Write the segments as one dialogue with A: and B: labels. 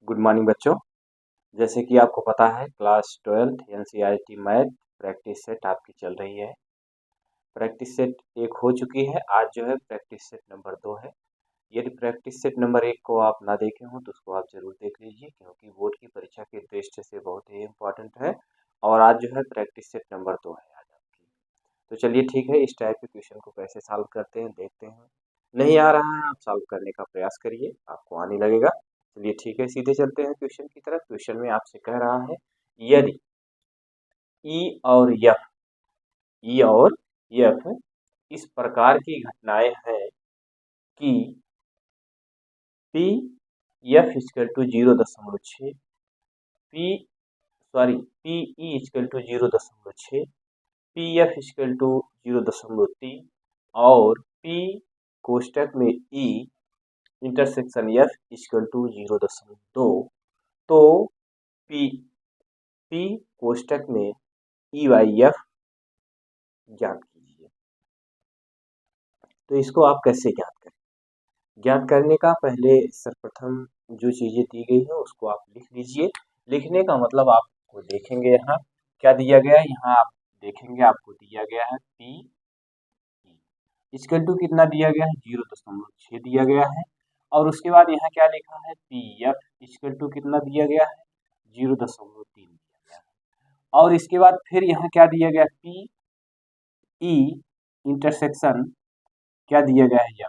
A: Good morning बच्चों। जैसे कि आपको पता है class 12th NCERT math practice set आपकी चल रही है। प्रैक्टिस सेट 1 हो चुकी है, आज जो है प्रैक्टिस सेट नंबर 2 है। यदि प्रैक्टिस सेट नंबर 1 को आप ना देखे हों तो उसको आप ज़रूर देख लीजिए, क्योंकि बोर्ड की परीक्षा के दृष्टि से बहुत ही इम्पोर्टेंट है। और आज जो है प्रैक्टिस सेट नंबर 2 है आज आपकी। तो चलिए ठीक है, इस टाइप के क्वेश्चन को कैसे सॉल्व करते हैं देखते हैं। नहीं आ रहा है, आप सॉल्व करने का प्रयास करिए, आपको आने लगेगा। चलिए ठीक है, सीधे चलते हैं क्वेश्चन की तरफ। क्वेश्चन में आपसे कह रहा है, यदि ई और एफ इस प्रकार की घटनाएं हैं कि P F equal to 0.6, P E equal to 0.6, P F equal to 0.3 और पी कोष्टक में E intersection F equal to 0.2, तो पी कोष्टक में ई बाई एफ ज्ञात कीजिए। तो इसको आप कैसे ज्ञात करें? ज्ञात करने का पहले सर्वप्रथम जो चीज़ें दी गई है उसको आप लिख लीजिए। लिखने का मतलब आपको देखेंगे यहाँ क्या दिया गया है। यहाँ आप देखेंगे आपको दिया गया है पी इक्वल टू कितना दिया गया है, 0.6 दिया गया है। और उसके बाद यहाँ क्या लिखा है, पी एफ इक्वल टू कितना दिया गया है, 0.3 दिया गया है। और इसके बाद फिर यहाँ क्या दिया गया, पी ई इंटरसेक्शन क्या दिया गया है, यह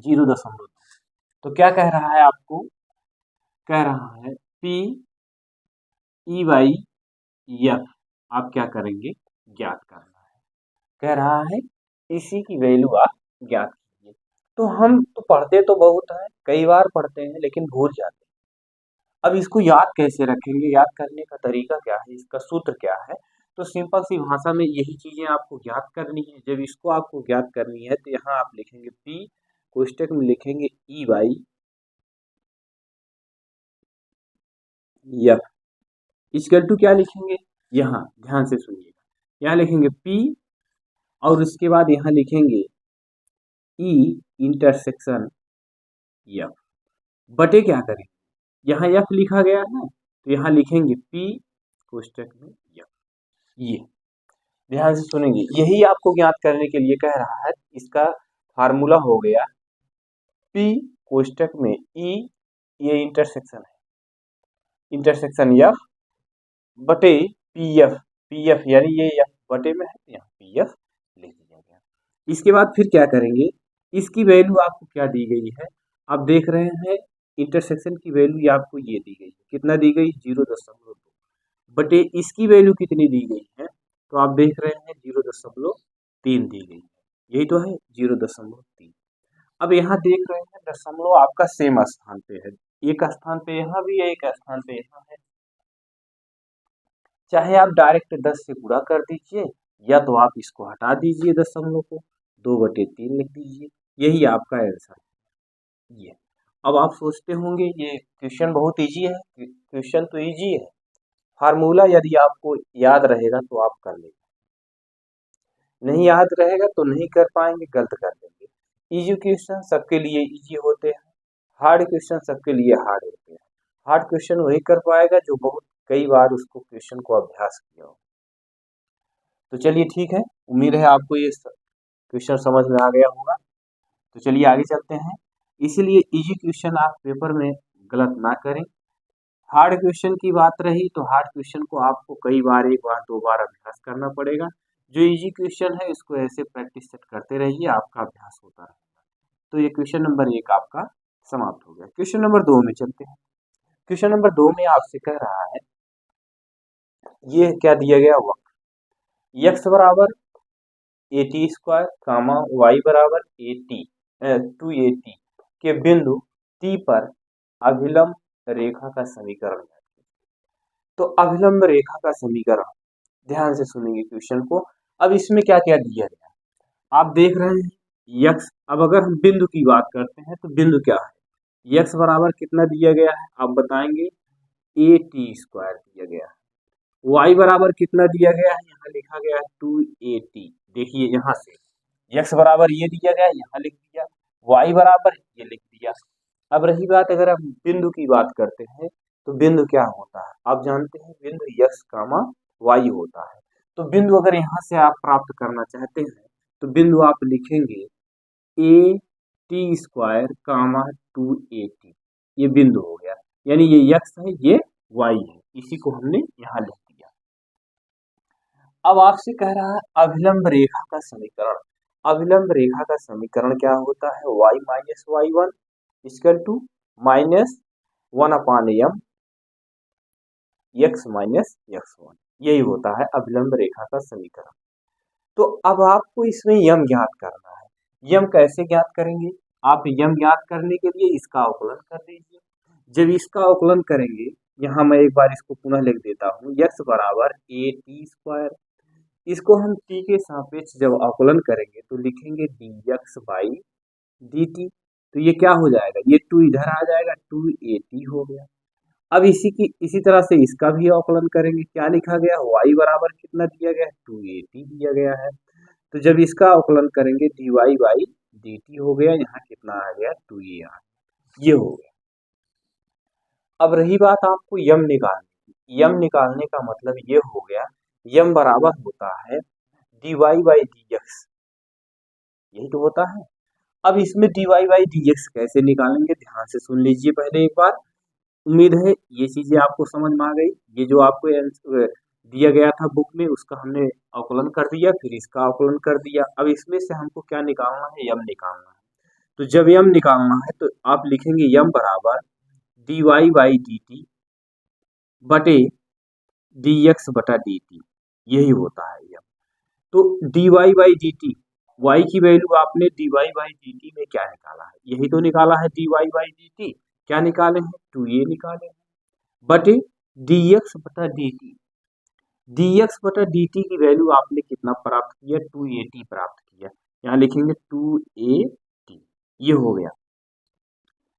A: 0.2। तो क्या कह रहा है, आपको कह रहा है पी ई बाई एफ आप क्या करेंगे, ज्ञात करना है। कह रहा है इसी की वैल्यू आप ज्ञात कीजिए। तो हम तो पढ़ते तो बहुत है, कई बार पढ़ते हैं लेकिन भूल जाते हैं। अब इसको याद कैसे रखेंगे, याद करने का तरीका क्या है, इसका सूत्र क्या है। तो सिंपल सी भाषा में यही चीजें आपको ज्ञात करनी है। जब इसको आपको ज्ञात करनी है तो यहाँ आप लिखेंगे पी कोष्टक में लिखेंगे ई बाई एफ इक्वल टू क्या लिखेंगे, यहाँ ध्यान से सुनिएगा, यहाँ लिखेंगे पी और उसके बाद यहाँ लिखेंगे ई इंटरसेक्शन एफ बटे क्या करेंगे, यहाँ एफ लिखा गया है तो यहाँ लिखेंगे पी कोष्टक में एफ। ये ध्यान से सुनेंगे, यही आपको ज्ञात करने के लिए कह रहा है। इसका फार्मूला हो गया पी कोष्टक में ई, ये इंटरसेक्शन है, इंटरसेक्शन एफ बटे पी एफ यानी ये एफ बटे में है, यहाँ पी एफ लिख दिया गया। इसके बाद फिर क्या करेंगे, इसकी वैल्यू आपको क्या दी गई है, आप देख रहे हैं इंटरसेक्शन की वैल्यू आपको ये दी गई है, कितना दी गई, 0.2 बटे इसकी वैल्यू कितनी दी गई है, तो आप देख रहे हैं 0.3 दी गई है, यही तो है 0.3। अब यहाँ देख रहे हैं दशमलव आपका सेम स्थान पे है, एक स्थान पे यहाँ भी है, एक स्थान पे यहाँ है। चाहे आप डायरेक्ट 10 से गुणा कर दीजिए या तो आप इसको हटा दीजिए, दशमलव को 2/3 लिख दीजिए, यही आपका आंसर है। ये अब आप सोचते होंगे ये क्वेश्चन बहुत इजी है, क्वेश्चन तो इजी है, फार्मूला यदि आपको याद रहेगा तो आप कर लेंगे, नहीं याद रहेगा तो नहीं कर पाएंगे, गलत कर देंगे। इजी क्वेश्चन सबके लिए इजी होते हैं, हार्ड क्वेश्चन सबके लिए हार्ड होते हैं। हार्ड क्वेश्चन वही कर पाएगा जो बहुत कई बार उसको क्वेश्चन को अभ्यास किया हो। तो चलिए ठीक है, उम्मीद है आपको ये क्वेश्चन समझ में आ गया होगा। तो चलिए आगे चलते हैं। इसीलिए इजी क्वेश्चन आप पेपर में गलत ना करें। हार्ड क्वेश्चन की बात रही तो हार्ड क्वेश्चन को आपको कई बार, एक बार दो बार अभ्यास करना पड़ेगा। जो इजी क्वेश्चन है इसको ऐसे प्रैक्टिस सेट करते रहिए, आपका अभ्यास होता रहेगा। तो ये क्वेश्चन नंबर 1 आपका समाप्त हो गया। क्वेश्चन नंबर 2 में चलते हैं। क्वेश्चन नंबर 2 में आपसे कह रहा है, ये क्या दिया गया, वक्र एक्स बराबर एटी स्क्वायर कामा वाई बराबर 280 के बिंदु टी पर अभिलंब रेखा का समीकरण। तो अभिलंब रेखा का समीकरण, ध्यान से सुनेंगे क्वेश्चन को। अब इसमें क्या क्या दिया गया आप देख रहे हैं, यक्स। अब अगर हम बिंदु की बात करते हैं तो बिंदु क्या है, यक्स बराबर कितना दिया गया है, आप बताएंगे ए टी स्क्वायर दिया गया है। वाई बराबर कितना दिया गया है, यहाँ लिखा गया है 280। देखिए यहाँ से यक्स बराबर ये दिया गया, यहाँ लिख दिया, वाई बराबर ये लिख दिया। अब रही बात अगर हम बिंदु की बात करते हैं तो बिंदु क्या होता है, आप जानते हैं बिंदु x, y होता है। तो बिंदु अगर यहाँ से आप प्राप्त करना चाहते हैं तो बिंदु आप लिखेंगे A T square comma 2at, ये बिंदु हो गया, यानी ये x है ये y है, इसी को हमने यहाँ लिख दिया। अब आपसे कह रहा है अभिलंब रेखा का समीकरण। अभिलंब रेखा का समीकरण क्या होता है, y minus Y one equal to minus 1/m x minus x1, यही होता है अभिलंब रेखा का समीकरण। तो अब आपको इसमें यम ज्ञात करना है। यम कैसे ज्ञात करेंगे, आप यम ज्ञात करने के लिए इसका अवकलन कर दीजिए। जब इसका अवकलन करेंगे, यहाँ मैं एक बार इसको पुनः लिख देता हूँ, x बराबर ए टी स्क्वायर, इसको हम t के सापेक्ष जब अवकलन करेंगे तो लिखेंगे dx बाई dt, तो ये क्या हो जाएगा, ये 2 इधर आ जाएगा, 2at हो गया। अब इसी तरह से इसका भी अवकलन करेंगे, क्या लिखा गया, y बराबर कितना दिया गया है, 2at दिया गया है। तो जब इसका अवकलन करेंगे dy बाई dt हो गया, यहाँ कितना आ गया 2a, ये हो गया। अब रही बात आपको यम निकालने की, यम निकालने का मतलब ये हो गया, यम बराबर होता है dy बाई dx, यही तो होता है। अब इसमें dy बाई dx कैसे निकालेंगे, ध्यान से सुन लीजिए पहले एक बार, उम्मीद है ये चीजें आपको समझ में आ गई। ये जो आपको दिया गया था बुक में उसका हमने अवकलन कर दिया, फिर इसका अवकलन कर दिया। अब इसमें से हमको क्या निकालना है, यम निकालना है। तो जब यम निकालना है तो आप लिखेंगे यम बराबर dy बाई dt बटे dx बटा dt, यही होता है यम। तो dy बाई dt, y की वैल्यू आपने dy बाई dt में क्या निकाला है, यही तो निकाला है dy बाई dt, क्या निकाले हैं 2a निकाले हैं, बटे dx बटा dt, dx बटा dt की वैल्यू आपने कितना प्राप्त किया, 2at प्राप्त किया, यहाँ लिखेंगे 2at, ये हो गया।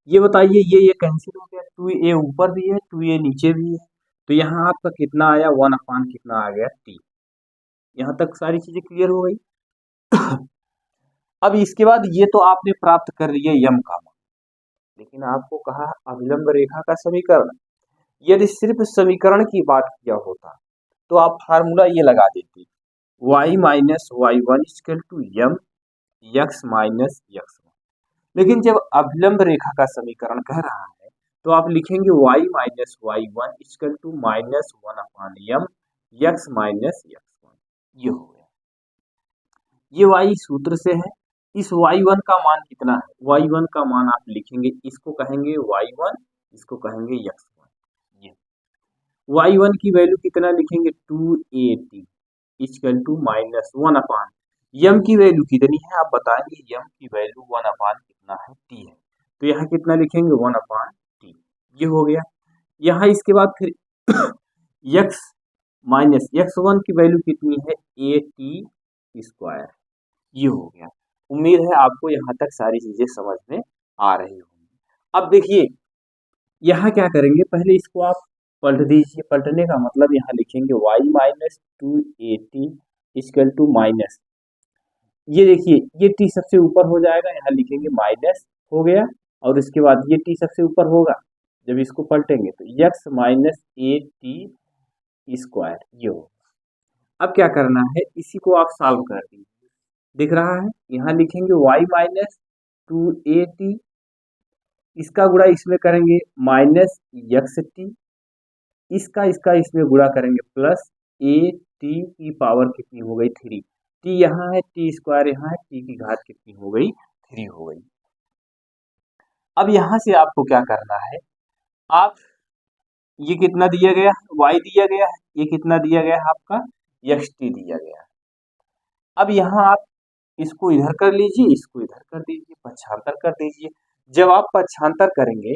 A: ये बताइए ये कैंसिल हो गया, 2a ऊपर भी है 2a नीचे भी है, तो यहाँ आपका कितना आया 1 कितना आ गया t। यहाँ तक सारी चीजें क्लियर हो गई। अब इसके बाद ये तो आपने प्राप्त कर लिया यम का मान, लेकिन आपको कहा अभिलंब रेखा का समीकरण। यदि सिर्फ समीकरण की बात किया होता तो आप फार्मूला ये लगा देते, y minus Y one equal to M x minus x1। लेकिन जब अभिलंब रेखा का समीकरण कह रहा है तो आप लिखेंगे y minus Y one equal to minus 1/m x minus x1, ये हो गया। ये y सूत्र से है, इस y1 का मान कितना है, y1 का मान आप लिखेंगे, इसको कहेंगे y1, इसको कहेंगे x1। ये y1 की वैल्यू कितना लिखेंगे 2at इक्वल टू माइनस 1/, यम की वैल्यू कितनी है आप बताएंगे, यम की वैल्यू 1/, कितना है t है, तो यहाँ कितना लिखेंगे 1/t, ये हो गया। यहाँ इसके बाद फिर x माइनस x1 की वैल्यू कितनी है at स्क्वायर, ये हो गया। उम्मीद है आपको यहाँ तक सारी चीजें समझ में आ रही होंगी। अब देखिए यहाँ क्या करेंगे, पहले इसको आप पलट दीजिए, पलटने का मतलब यहाँ लिखेंगे y minus 2at equal to minus, ये देखिए ये t सबसे ऊपर हो जाएगा, यहाँ लिखेंगे माइनस हो गया, और इसके बाद ये t सबसे ऊपर होगा, जब इसको पलटेंगे तो x माइनस at स्क्वायर, ये होगा। अब क्या करना है, इसी को आप सॉल्व कर दीजिए, दिख रहा है, यहाँ लिखेंगे y माइनस 2at, इसका गुणा इसमें करेंगे माइनस xt, इसका इसमें गुणा करेंगे प्लस at की पावर कितनी हो गई 3, t यहाँ है t स्क्वायर यहाँ है, t की घात कितनी हो गई 3 हो गई। अब यहाँ से आपको क्या करना है, आप ये कितना दिया गया है y दिया गया है, ये कितना दिया गया है आपका xt दिया गया है। अब यहाँ आप इसको इधर कर लीजिए, इसको इधर कर दीजिए, पक्षांतर कर दीजिए। जब आप पक्षांतर करेंगे,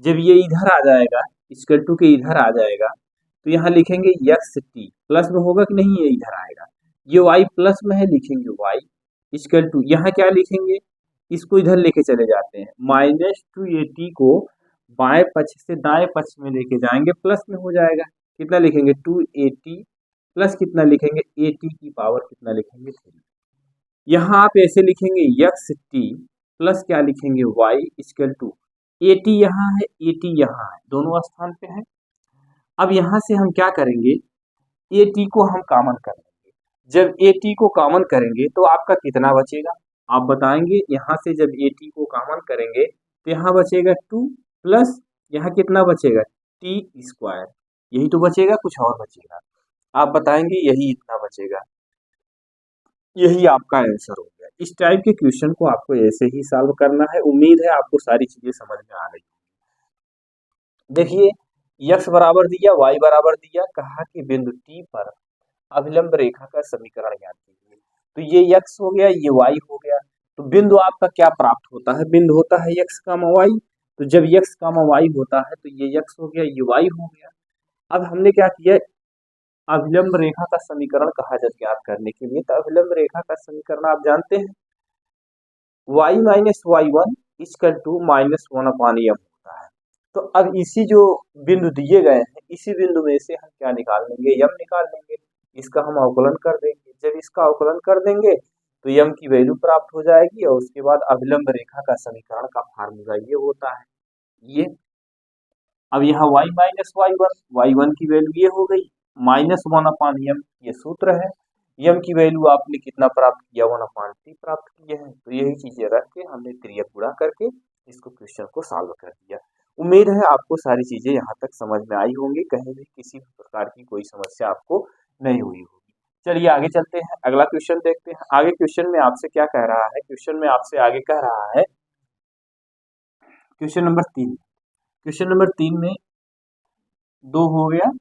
A: जब ये इधर आ जाएगा इक्वल टू के इधर आ जाएगा, तो यहाँ लिखेंगे xt, प्लस में होगा कि नहीं, ये इधर आएगा, ये y प्लस में है, लिखेंगे y इक्वल टू, यहाँ क्या लिखेंगे, इसको इधर लेके चले जाते हैं, माइनस 2at को बाएं पक्ष से दाएं पक्ष में लेके जाएंगे, प्लस में हो जाएगा, कितना लिखेंगे 2at प्लस कितना लिखेंगे at की पावर कितना लिखेंगे 3। यहाँ आप ऐसे लिखेंगे xt प्लस क्या लिखेंगे y इक्वल टू 80 यहाँ है, 80 यहाँ है, दोनों स्थान पे है। अब यहाँ से हम क्या करेंगे, 80 को हम कॉमन कर लेंगे। जब 80 को कॉमन करेंगे तो आपका कितना बचेगा, आप बताएंगे। यहाँ से जब 80 को कॉमन करेंगे तो यहाँ बचेगा 2 प्लस यहाँ कितना बचेगा टी स्क्वायर, यही तो बचेगा, कुछ और बचेगा, आप बताएंगे यही इतना बचेगा। यही आपका आंसर हो गया। इस टाइप के क्वेश्चन को आपको ऐसे ही सॉल्व करना है। उम्मीद है आपको सारी चीजें समझ में आ रही। देखिए x बराबर दिया, y बराबर दिया, कहा कि बिंदु T पर अभिलंब रेखा का समीकरण ज्ञात कीजिए। तो ये x हो गया, ये y हो गया। तो बिंदु आपका क्या प्राप्त होता है, बिंदु होता है x, y। तो जब x, y होता है तो ये x हो गया, ये y हो गया। अब हमने क्या किया, अभिलंब रेखा का समीकरण कहा जब ज्ञात करने के लिए, तो अभिलंब रेखा का समीकरण आप जानते हैं, y minus Y one equal to minus one upon m होता है। तो अब इसी जो बिंदु दिए गए हैं, इसी बिंदु में से हम क्या निकाल लेंगे, m निकाल लेंगे। इसका हम अवकलन कर देंगे। जब इसका अवकलन कर देंगे तो m की वैल्यू प्राप्त हो जाएगी, और उसके बाद अभिलंब रेखा का समीकरण का फार्मूला ये होता है ये। अब यहाँ y माइनस वाई वन की वैल्यू ये हो गई, माइनस वन अपॉन m ये सूत्र है। m की वैल्यू आपने कितना प्राप्त किया, 1/t प्राप्त किए हैं। तो यही चीजें रख के हमने त्रियक गुणा करके इसको क्वेश्चन को सॉल्व कर दिया। उम्मीद है आपको सारी चीजें यहाँ तक समझ में आई होंगी, कहीं भी किसी भी प्रकार की कोई समस्या आपको नहीं हुई होगी। चलिए आगे चलते हैं, अगला क्वेश्चन देखते हैं। आगे क्वेश्चन में आपसे क्या कह रहा है, क्वेश्चन में आपसे आगे कह रहा है, क्वेश्चन नंबर 3। क्वेश्चन नंबर 3 में 2 हो गया,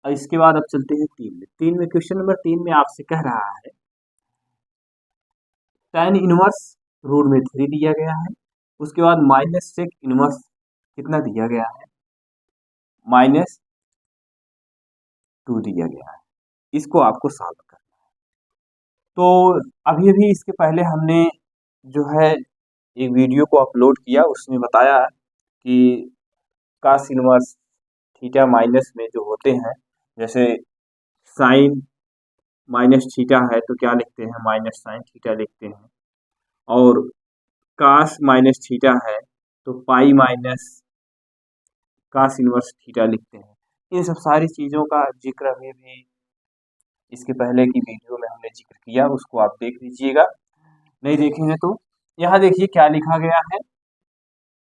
A: और इसके बाद अब चलते हैं 3 में। क्वेश्चन नंबर 3 में आपसे कह रहा है tan इनवर्स रूट में 3 दिया गया है, उसके बाद माइनस सेक इनवर्स कितना दिया गया है, -2 दिया गया है। इसको आपको सॉल्व करना है। तो अभी अभी इसके पहले हमने जो है एक वीडियो को अपलोड किया, उसमें बताया कि कास इनवर्स थीटा माइनस में जो होते हैं, जैसे साइन माइनस थीटा है तो क्या लिखते हैं, माइनस साइन थीटा लिखते हैं। और कास माइनस थीटा है तो pi minus cos inverse theta लिखते हैं। इन सब सारी चीज़ों का जिक्र अभी भी इसके पहले की वीडियो में हमने जिक्र किया, उसको आप देख लीजिएगा। नहीं देखेंगे तो यहाँ देखिए क्या लिखा गया है,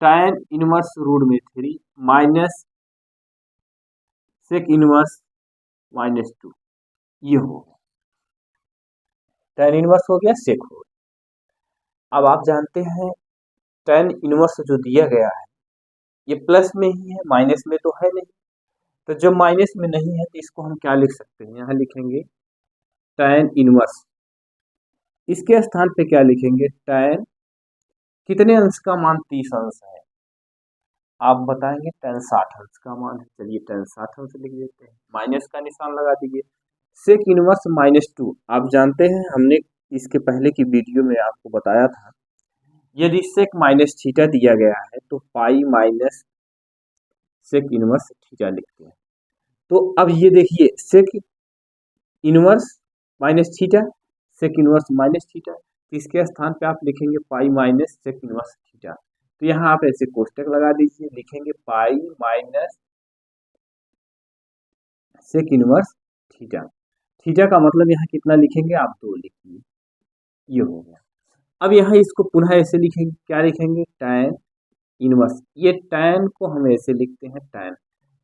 A: tan इनवर्स रूट में 3 माइनस सेक इनवर्स -2, ये हो गया, tan इनवर्स हो गया, सेक हो गया। अब आप जानते हैं tan इनवर्स जो दिया गया है ये प्लस में ही है, माइनस में तो है नहीं। तो जब माइनस में नहीं है तो इसको हम क्या लिख सकते हैं, यहाँ लिखेंगे tan इनवर्स, इसके स्थान पे क्या लिखेंगे, tan कितने अंश का मान, 30 अंश है, आप बताएंगे tan 60 अंश का मान है। चलिए tan 60 अंश लिख देते हैं, माइनस का निशान लगा दीजिए। सेक इनवर्स -2, आप जानते हैं हमने इसके पहले की वीडियो में आपको बताया था, यदि सेक माइनस थीटा दिया गया है तो pi minus sec inverse theta लिखते हैं। तो अब ये देखिए sec inverse minus theta, sec inverse minus theta, तो इसके स्थान पे आप लिखेंगे pi minus sec inverse theta. तो यहाँ आप ऐसे कोष्टक लगा दीजिए, लिखेंगे pi minus sec inverse theta. Theta का मतलब यहाँ कितना लिखेंगे, आप 2 लिखिए, ये हो गया। अब यहाँ इसको पुनः ऐसे लिखेंगे, क्या लिखेंगे, tan इनवर्स, ये tan को हम ऐसे लिखते हैं tan।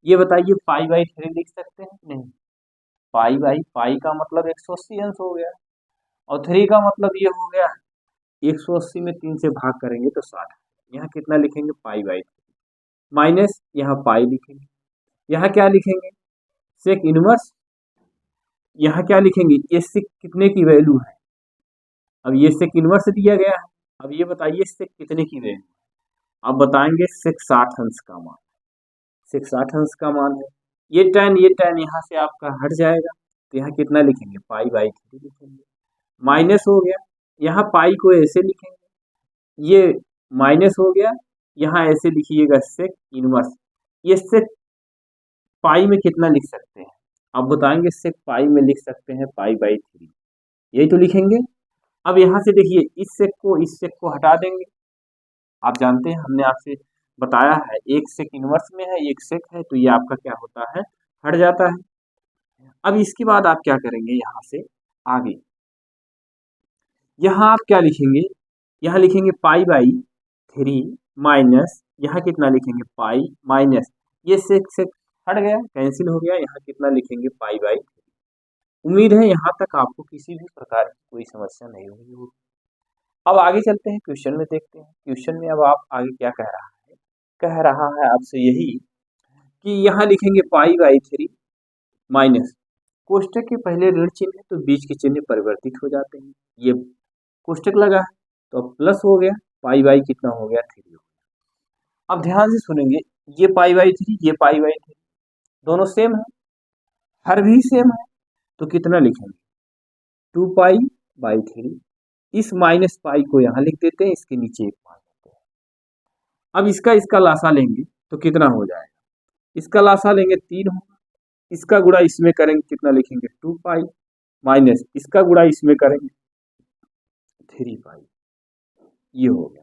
A: ये बताइए पाई/3 लिख सकते हैं, नहीं, पाई का मतलब 180 अंश हो गया, और 3 का मतलब ये हो गया 180 में 3 से भाग करेंगे तो 60। यहाँ कितना लिखेंगे, पाई/3 माइनस यहाँ पाई लिखेंगे, यहाँ क्या लिखेंगे, सेक इनवर्स, यहाँ क्या लिखेंगे, ये सेक कितने की वैल्यू है, अब ये सेक इनवर्स दिया गया है। अब ये बताइए सेक कितने की वैल्यू, आप बताएंगे सेक 60 अंश का मान, सेक 60 अंश का मान है। ये tan यहाँ से आपका हट जाएगा, तो यहाँ कितना लिखेंगे, पाई/3 लिखेंगे, माइनस हो गया, यहाँ पाई को ऐसे लिखेंगे, ये माइनस हो गया, यहाँ ऐसे लिखिएगा सेक इनवर्स, ये सेक पाई में कितना लिख सकते हैं, आप बताएंगे सेक पाई में लिख सकते हैं पाई/3, यही तो लिखेंगे। अब यहाँ से देखिए इस सेक को हटा देंगे, आप जानते हैं, हमने आपसे बताया है, एक सेक इनवर्स में है, एक सेक है, तो ये आपका क्या होता है, हट जाता है। अब इसके बाद आप क्या करेंगे, यहाँ से आगे यहाँ आप क्या लिखेंगे, यहाँ लिखेंगे पाई बाई 3 माइनस, यहाँ कितना लिखेंगे पाई माइनस, ये से हट गया, कैंसिल हो गया, यहाँ कितना लिखेंगे पाई बाई 3। उम्मीद है यहाँ तक आपको किसी भी प्रकार की कोई समस्या नहीं होगी। अब आगे चलते हैं, क्वेश्चन में देखते हैं। क्वेश्चन में अब आप आगे क्या कह रहा है, कह रहा है आपसे यही कि यहाँ लिखेंगे पाई बाई 3 माइनस, कोष्टक के पहले ऋण चिन्ह है तो बीच के चिन्ह परिवर्तित हो जाते हैं, ये कोष्टक लगा है तो अब प्लस हो गया, पाई बाई कितना हो गया 3 हो गया। अब ध्यान से सुनेंगे, ये पाई बाई 3, ये पाई बाई 3 दोनों सेम है, हर भी सेम है, तो कितना लिखेंगे 2 पाई बाई 3, इस माइनस पाई को यहाँ लिख देते हैं, इसके नीचे एक मान लेते हैं। अब इसका लासा लेंगे तो कितना हो जाएगा, इसका लासा लेंगे 3 होगा, इसका गुणा इसमें करेंगे कितना लिखेंगे 2 पाई माइनस इसका गुणा इसमें करेंगे 3 पाई, ये हो गया।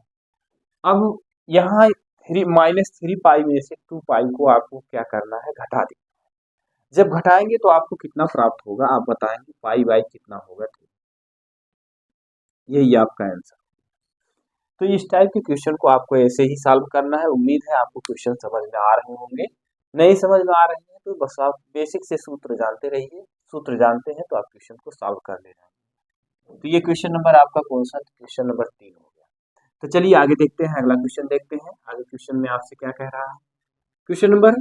A: अब यहाँ 3 माइनस 3 पाई में से 2 पाई को आपको क्या करना है, घटा देना। जब घटाएंगे तो आपको कितना प्राप्त होगा, आप बताएंगे पाई बाई कितना होगा, यही आपका आंसर। तो इस टाइप के क्वेश्चन को आपको ऐसे ही सॉल्व करना है। उम्मीद है आपको क्वेश्चन समझ में आ रहे होंगे, नहीं समझ में आ रहे हैं तो बस आप बेसिक से सूत्र जानते रहिए, सूत्र जानते हैं तो आप क्वेश्चन को सॉल्व कर ले रहे हैं। तो ये क्वेश्चन नंबर आपका कौन सा, क्वेश्चन नंबर 3 हो गया। तो चलिए आगे देखते हैं, अगला क्वेश्चन देखते हैं। आगे क्वेश्चन में आपसे क्या कह रहा है, क्वेश्चन नंबर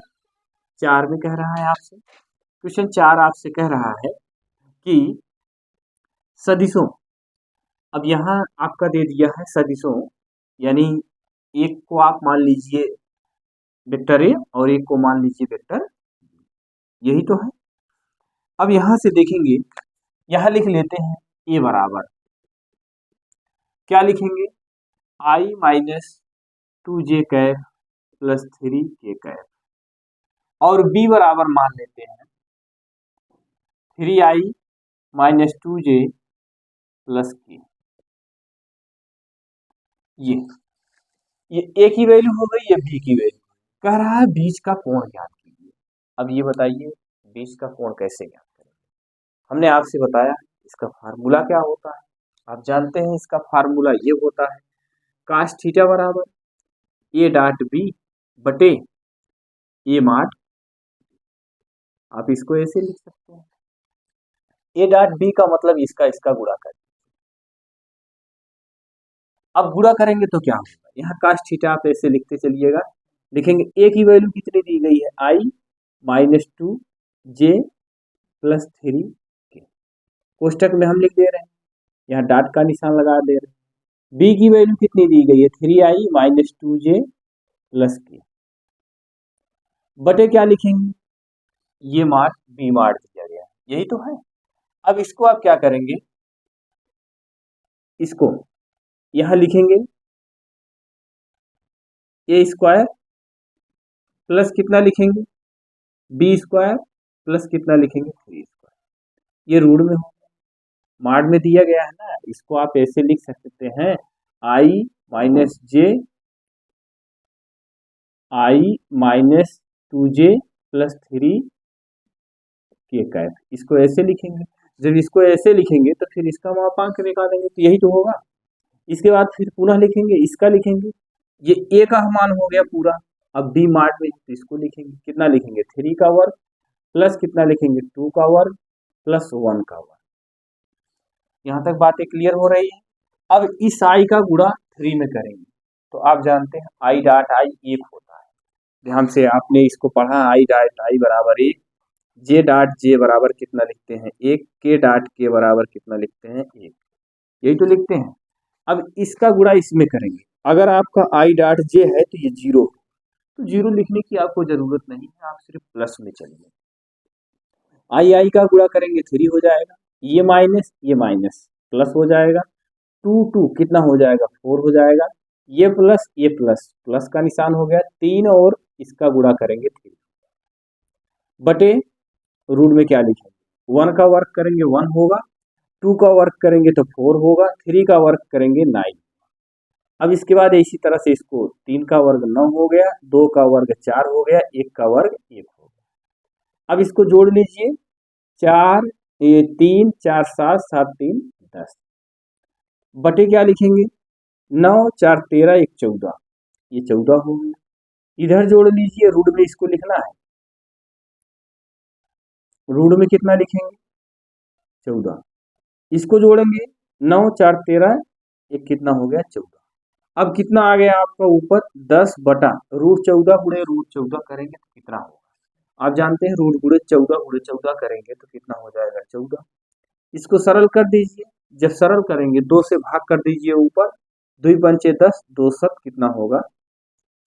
A: 4 में कह रहा है आपसे, क्वेश्चन 4 आपसे कह रहा है कि सदिशों, अब यहाँ आपका दे दिया है सदिशों, यानी एक को आप मान लीजिए वेक्टर ए और एक को मान लीजिए वेक्टर, यही तो है। अब यहाँ से देखेंगे, यहाँ लिख लेते हैं ए बराबर क्या लिखेंगे, i minus 2j cap plus 3k cap, और बी बराबर मान लेते हैं 3i minus 2j plus k। ये ए की वैल्यू हो गई, ये बी की वैल्यू, कह रहा है बीच का कोण ज्ञात कीजिए। अब ये बताइए बीच का कोण कैसे ज्ञात करेंगे, हमने आपसे बताया इसका फार्मूला क्या होता है, आप जानते हैं इसका फार्मूला ये होता है कास थीटा बराबर ए डॉट बी बटे ए माट, आप इसको ऐसे लिख सकते हैं, ए डॉट बी का मतलब इसका गुणा कर, अब गुणा करेंगे तो क्या होगा, यहाँ कास थीटा आप ऐसे लिखते चलिएगा, लिखेंगे ए की वैल्यू कितनी दी गई है, आई माइनस 2j प्लस 3k, कोष्टक में हम लिख दे रहे हैं, यहाँ डॉट का निशान लगा दे रहे हैं। बी की वैल्यू कितनी दी गई है 3i minus 2j plus k, बटे क्या लिखेंगे, ये मार्क बी मार्क दिया गया है, यही तो है। अब इसको आप क्या करेंगे, इसको यहां लिखेंगे ए स्क्वायर प्लस कितना लिखेंगे बी स्क्वायर प्लस कितना लिखेंगे 3 स्क्वायर, ये रूट में हो, मार्ड में दिया गया है ना, इसको आप ऐसे लिख सकते हैं i minus j, i minus 2j plus 3k cap, इसको ऐसे लिखेंगे। जब इसको ऐसे लिखेंगे तो फिर इसका मापांक निकालेंगे, तो यही तो होगा। इसके बाद फिर पुनः लिखेंगे, इसका लिखेंगे, ये ए का मान हो गया पूरा, अब बी मार्ट में तो इसको लिखेंगे, कितना लिखेंगे 3 का वर्ग प्लस कितना लिखेंगे 2 का वर्ग प्लस 1 का वर्ग। यहाँ तक बातें क्लियर हो रही है। अब इस आई का गुणा 3 में करेंगे तो आप जानते हैं आई डॉट आई 1 होता है, ध्यान से आपने इसको पढ़ा, आई डॉट आई बराबर 1, जे डॉट जे बराबर कितना लिखते हैं 1, के डॉट के बराबर कितना लिखते हैं 1, यही तो लिखते हैं। अब इसका गुणा इसमें करेंगे, अगर आपका आई डॉट जे है तो ये 0, तो 0 लिखने की आपको जरूरत नहीं है, आप सिर्फ प्लस में चलिए, आई आई का गुणा करेंगे 3 हो जाएगा, ये माइनस प्लस हो जाएगा, 2 कितना हो जाएगा 4 हो जाएगा, ये प्लस प्लस का निशान हो गया 3, और इसका गुणा करेंगे 3 बटे रूट में क्या लिखेंगे 1 का वर्क करेंगे 1 होगा, 2 का वर्क करेंगे तो 4 होगा, 3 का वर्क करेंगे 9, अब इसके बाद इसी तरह से इसको 3 का वर्ग 9 हो गया, 2 का वर्ग 4 हो गया, 1 का वर्ग 1 हो गया। अब इसको जोड़ लीजिए, 4 ये 3 4 7 7 3 10 बटे क्या लिखेंगे 9 4 13 1 14, ये 14 हो गया। इधर जोड़ लीजिए, रूट में इसको लिखना है, रूट में कितना लिखेंगे 14, इसको जोड़ेंगे 9 4 13 एक कितना हो गया 14। अब कितना आ गया आपका ऊपर 10 बटा रूट 14 गुणे रूट 14 करेंगे तो कितना होगा, आप जानते हैं रूट गुणे 14 करेंगे तो कितना हो जाएगा 14। इसको सरल कर दीजिए, जब सरल करेंगे 2 से भाग कर दीजिए ऊपर, 2 पंचे 10, 2 7 कितना होगा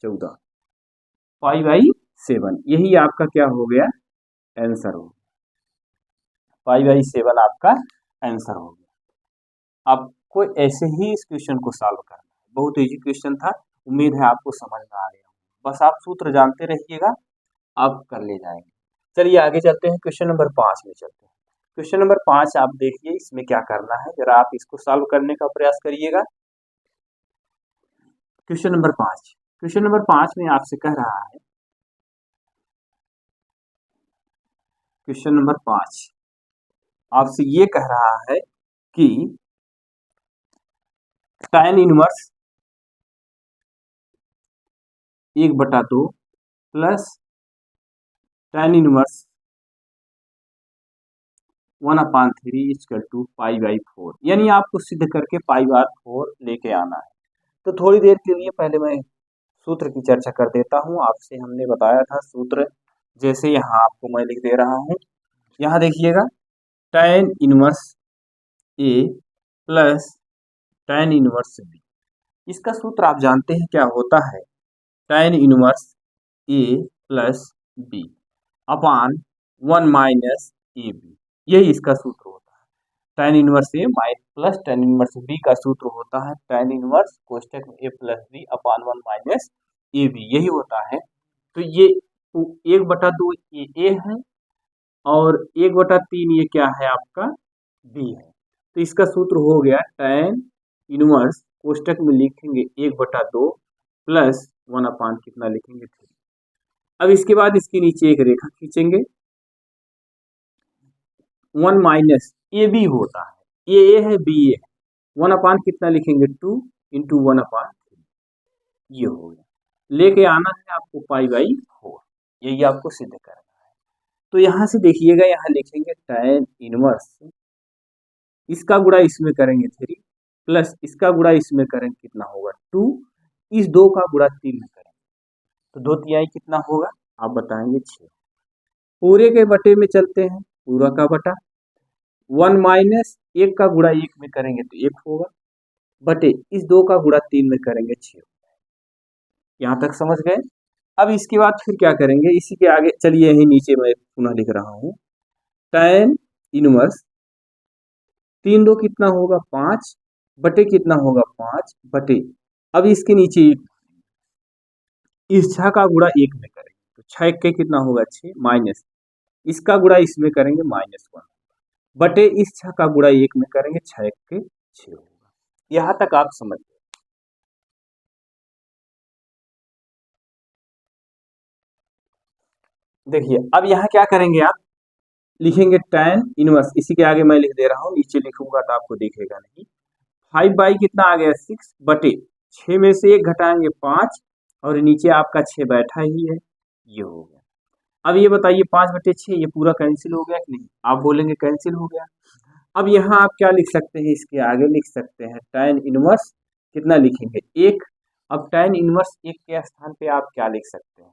A: 14, 5/7, यही आपका क्या हो गया आंसर हो, 5/7 आपका आंसर हो गया। आपको ऐसे ही इस क्वेश्चन को सॉल्व करना है, बहुत इजी क्वेश्चन था, उम्मीद है आपको समझ में आ गया, बस आप सूत्र जानते रहिएगा, आप कर ले जाएंगे। चलिए आगे चलते हैं, क्वेश्चन नंबर 5 में चलते हैं। क्वेश्चन नंबर 5 आप देखिए, इसमें क्या करना है, जरा आप इसको सॉल्व करने का प्रयास करिएगा। क्वेश्चन नंबर 5, क्वेश्चन नंबर 5 में आपसे कह रहा है, क्वेश्चन नंबर 5 आपसे ये कह रहा है कि tan इनवर्स 1/2 प्लस tan इनवर्स 1/3 इक्वल टू π/4, यानी आपको सिद्ध करके π/4 लेके आना है। तो थोड़ी देर के लिए पहले मैं सूत्र की चर्चा कर देता हूँ, आपसे हमने बताया था सूत्र, जैसे यहाँ आपको मैं लिख दे रहा हूँ, यहाँ देखिएगा tan inverse A plus tan inverse B, इसका सूत्र आप जानते हैं क्या होता है, tan inverse A plus B upon 1 minus AB, यही इसका सूत्र होता है। tan inverse A plus tan inverse B का सूत्र होता है tan इनवर्स कोष्टक में A plus B upon 1 minus AB, यही होता है। तो ये 1/2 ये A है और 1/3 ये क्या है आपका B है, तो इसका सूत्र हो गया tan इनवर्स कोष्टक में लिखेंगे 1/2 प्लस 1 अपान कितना लिखेंगे 3। अब इसके बाद इसके नीचे एक रेखा खींचेंगे, 1 माइनस ए बी होता है, ये ए है बी ए है, 1 अपान कितना लिखेंगे 2 इंटू 1/3, ये हो गया। लेके आना है आपको π/4, यही आपको सिद्ध करना है। तो यहाँ से देखिएगा, यहाँ लिखेंगे tan इनवर्स, इसका गुणा इसमें करेंगे 3 प्लस इसका गुणा इसमें करेंगे कितना होगा 2, इस 2 का गुणा 3 में करेंगे तो 2 तिहाई कितना होगा आप बताएंगे 6। पूरे के बटे में चलते हैं, पूरा का बटा 1 माइनस 1 का गुणा 1 में करेंगे तो 1 होगा, बटे इस 2 का गुणा 3 में करेंगे 6। यहाँ तक समझ गए। अब इसके बाद फिर क्या करेंगे, इसी के आगे चलिए, यही नीचे मैं पुनः लिख रहा हूँ, tan इनवर्स 3 2 कितना होगा 5 बटे कितना होगा 5 बटे, अब इसके नीचे इस 6 का गुणा 1 में करेंगे तो 6 के कितना होगा 6 माइनस इसका गुणा इसमें करेंगे -1 बटे इस 6 का गुणा 1 में करेंगे 6 के 6 होगा। यहाँ तक आप समझ गए। देखिए अब यहाँ क्या करेंगे, आप लिखेंगे tan इनवर्स, इसी के आगे मैं लिख दे रहा हूँ, नीचे लिखूंगा तो आपको दिखेगा नहीं, 5 कितना आ गया 6 बटे 6 में से 1 घटाएंगे 5 और नीचे आपका 6 बैठा ही है, ये हो गया। अब ये बताइए 5 बटे 6 ये पूरा कैंसिल हो गया कि नहीं, आप बोलेंगे कैंसिल हो गया। अब यहाँ आप क्या लिख सकते हैं, इसके आगे लिख सकते हैं tan इनवर्स कितना लिखेंगे 1। अब tan इनवर्स 1 के स्थान पे आप क्या लिख सकते हैं,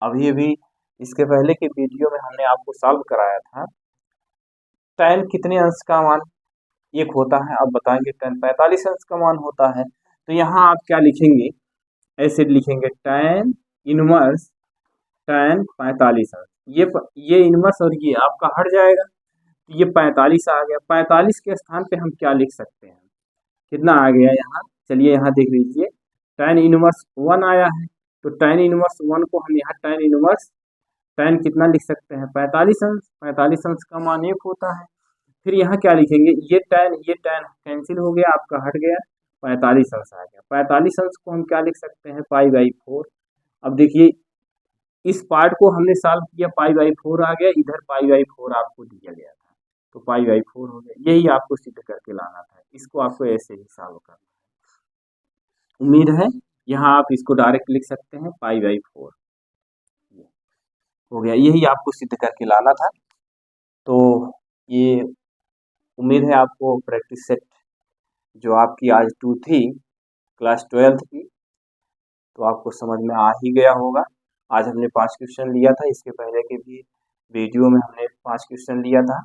A: अभी इसके पहले के वीडियो में हमने आपको सॉल्व कराया था, tan कितने अंश का मान 1 होता है, आप बताएंगे tan 45 अंश का मान होता है। तो यहाँ आप क्या लिखेंगे, ऐसे लिखेंगे tan इनवर्स tan 45 अंश, ये इनवर्स और ये आपका हट जाएगा, ये 45 आ गया। 45 के स्थान पे हम क्या लिख सकते हैं, कितना आ गया यहाँ, चलिए यहाँ देख लीजिए tan इनवर्स 1 आया है, तो tan इनवर्स 1 को हम यहाँ tan इनवर्स tan कितना लिख सकते हैं 45 अंश, 45 अंश का मान 1 होता है। फिर यहाँ क्या लिखेंगे, ये tan कैंसिल हो गया, आपका हट गया, 45 अंश आ गया। 45 अंश को हम क्या लिख सकते हैं, पाई/4। अब देखिए इस पार्ट को हमने सॉल्व किया, पाई/4 आ गया, इधर पाई/4 आपको दिया गया था तो पाई/4 हो गया। यही आपको सिद्ध करके लाना था, इसको आपको ऐसे ही सॉल्व करना है। उम्मीद है यहाँ आप इसको डायरेक्ट लिख सकते हैं, पाई/4 हो गया। यही आपको सिद्ध करके लाना था। तो ये उम्मीद है आपको प्रैक्टिस सेट जो आपकी आज 2 थी क्लास 12th की, तो आपको समझ में आ ही गया होगा। आज हमने 5 क्वेश्चन लिया था, इसके पहले के भी वीडियो में हमने 5 क्वेश्चन लिया था।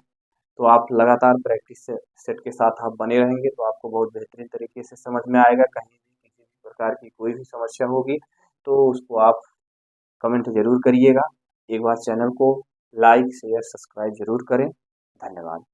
A: तो आप लगातार प्रैक्टिस सेट के साथ आप बने रहेंगे तो आपको बहुत बेहतरीन तरीके से समझ में आएगा। कहीं भी किसी भी प्रकार की कोई भी समस्या होगी तो उसको आप कमेंट ज़रूर करिएगा। एक बार चैनल को लाइक शेयर सब्सक्राइब ज़रूर करें। धन्यवाद।